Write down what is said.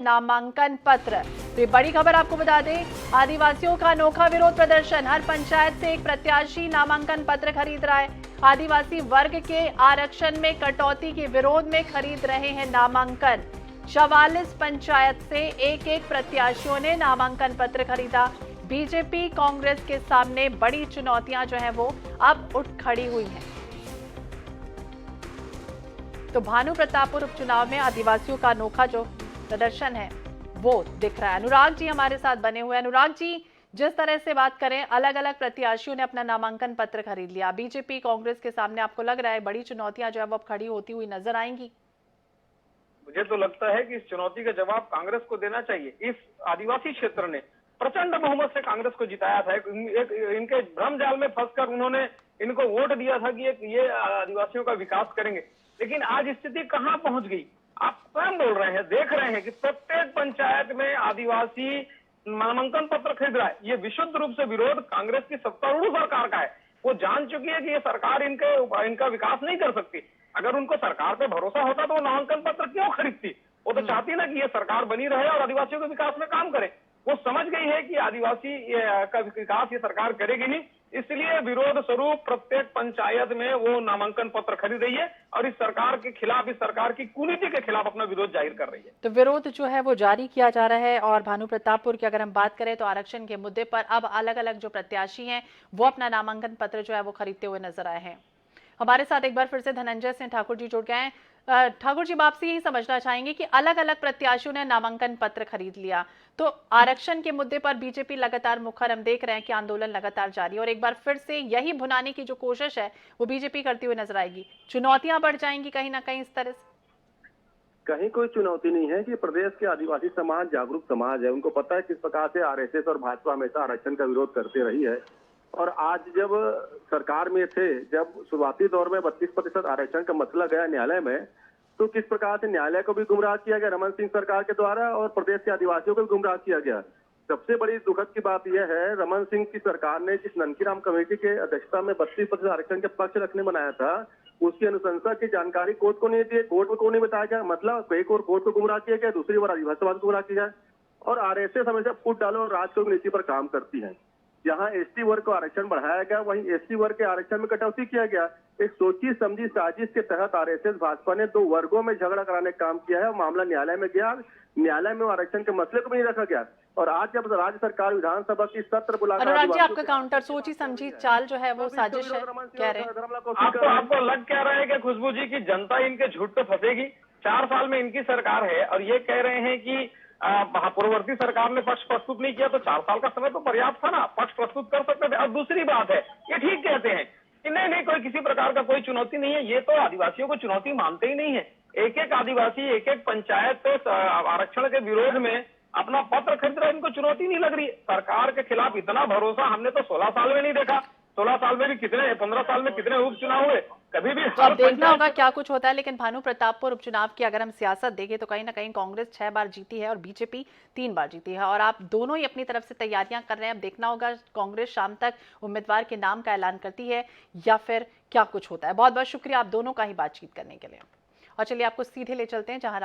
नामांकन पत्र। तो ये बड़ी खबर आपको बता दें, आदिवासियों का अनोखा विरोध प्रदर्शन। हर पंचायत से एक प्रत्याशी नामांकन पत्र खरीद रहा है। आदिवासी वर्ग के आरक्षण में कटौती के विरोध में खरीद रहे हैं नामांकन। 44 पंचायत से एक प्रत्याशियों ने नामांकन पत्र खरीदा। बीजेपी कांग्रेस के सामने बड़ी चुनौतियां जो है वो अब उठ खड़ी हुई हैं। तो भानु प्रतापपुर उपचुनाव में आदिवासियों का अनोखा जो प्रदर्शन है वो दिख रहा है। अनुराग जी हमारे साथ बने हुए हैं। अनुराग जी, जिस तरह से बात करें, अलग अलग प्रत्याशियों ने अपना नामांकन पत्र खरीद लिया। बीजेपी कांग्रेस के सामने आपको लग रहा है बड़ी चुनौतियां जो है वो अब खड़ी होती हुई नजर आएंगी? मुझे तो लगता है कि इस चुनौती का जवाब कांग्रेस को देना चाहिए। इस आदिवासी क्षेत्र ने प्रचंड बहुमत से कांग्रेस को जिताया था। इनके भ्रम जाल में फंसकर उन्होंने इनको वोट दिया था कि ये आदिवासियों का विकास करेंगे, लेकिन आज स्थिति कहां पहुंच गई। आप स्वयं बोल रहे हैं, देख रहे हैं कि प्रत्येक पंचायत में आदिवासी नामांकन पत्र खरीद रहा है। ये विशुद्ध रूप से विरोध कांग्रेस की सत्तारूढ़ सरकार का है। वो जान चुकी है कि ये सरकार इनका विकास नहीं कर सकती। अगर उनको सरकार पे भरोसा होता तो वो नामांकन पत्र क्यों खरीदती। वो तो चाहती ना कि ये सरकार बनी रहे और आदिवासियों के विकास में काम करे। वो समझ गई है कि आदिवासी का विकास ये सरकार करेगी नहीं, इसलिए विरोध स्वरूप प्रत्येक पंचायत में वो नामांकन पत्र खरीद रही है और इस सरकार के खिलाफ, इस सरकार की कुनीति के खिलाफ अपना विरोध जाहिर कर रही है। तो विरोध जो है वो जारी किया जा रहा है। और भानु प्रतापपुर की अगर हम बात करें तो आरक्षण के मुद्दे पर अब अलग अलग जो प्रत्याशी हैं वो अपना नामांकन पत्र जो है वो खरीदते हुए नजर आए हैं। हमारे साथ एक बार फिर से धनंजय सिंह ठाकुर जी जुड़ गए हैं। ठाकुर जी, आपसे यही समझना चाहेंगे कि अलग अलग प्रत्याशियों ने नामांकन पत्र खरीद लिया, तो आरक्षण के मुद्दे पर बीजेपी लगातार मुखर, हम देख रहे हैं कि आंदोलन लगातार जारी है और एक बार फिर से यही भुनाने की जो कोशिश है वो बीजेपी करती हुई नजर आएगी। चुनौतियां बढ़ जाएंगी कहीं ना कहीं इस तरह से? कहीं कोई चुनौती नहीं है कि प्रदेश के आदिवासी समाज जागरूक समाज है। उनको पता है किस प्रकार से आरएसएस और भाजपा हमेशा आरक्षण का विरोध करते रही है। और आज जब सरकार में थे, जब शुरुआती दौर में 32% आरक्षण का मसला गया न्यायालय में, तो किस प्रकार से न्यायालय को भी गुमराह किया गया रमन सिंह सरकार के द्वारा और प्रदेश के आदिवासियों को भी गुमराह किया गया। सबसे बड़ी दुखद की बात यह है, रमन सिंह की सरकार ने जिस ननकीराम कमेटी के अध्यक्षता में 32% आरक्षण के पक्ष रखने बनाया था, उसकी अनुशंसा की जानकारी कोर्ट को नहीं दी, कोर्ट को नहीं बताया गया। मतलब एक और कोर्ट को गुमराह किया गया, दूसरी बार आदिवासीवाद को गुमराह किया। और आरएसएस हमेशा फूट डालो और राज की नीति पर काम करती है। जहां एसटी वर्ग को आरक्षण बढ़ाया गया, वहीं एसटी वर्ग के आरक्षण में कटौती किया गया। एक सोची समझी साजिश के तहत आरएसएस भाजपा ने दो वर्गों में झगड़ा कराने का काम किया है। मामला न्यायालय में गया, न्यायालय में आरक्षण के मसले को भी नहीं रखा गया। और आज जब राज्य सरकार विधानसभा की सत्र बुलाकर, अनुराग जी, आपका काउंटर, सोची समझी चाल जो है वो साजिश है कह रहे हैं। आपको लग क्या रहा है कि खुशबू जी की जनता इनके झूठ पे फंसेगी? 4 साल में इनकी सरकार है और ये कह रहे हैं कि पूर्ववर्ती सरकार ने पक्ष प्रस्तुत नहीं किया, तो 4 साल का समय तो पर्याप्त था ना, पक्ष प्रस्तुत कर सकते थे। और दूसरी बात है, ये ठीक कहते हैं कि नहीं कोई किसी प्रकार का कोई चुनौती नहीं है। ये तो आदिवासियों को चुनौती मानते ही नहीं है। एक आदिवासी एक पंचायत से आरक्षण के विरोध में अपना पत्र खरीद रहा है, इनको चुनौती नहीं लग रही। सरकार के खिलाफ इतना भरोसा हमने तो 16 साल में नहीं देखा। 16 साल में भी कितने, 15 साल में कितने उपचुनाव हुए, कभी भी तो अब देखना होगा क्या कुछ होता है। लेकिन भानु प्रतापपुर उपचुनाव की अगर हम सियासत देखें तो कहीं ना कहीं कांग्रेस 6 बार जीती है और बीजेपी 3 बार जीती है और आप दोनों ही अपनी तरफ से तैयारियां कर रहे हैं। अब देखना होगा कांग्रेस शाम तक उम्मीदवार के नाम का ऐलान करती है या फिर क्या कुछ होता है। बहुत बहुत शुक्रिया आप दोनों का ही बातचीत करने के लिए। और चलिए आपको सीधे ले चलते हैं जहां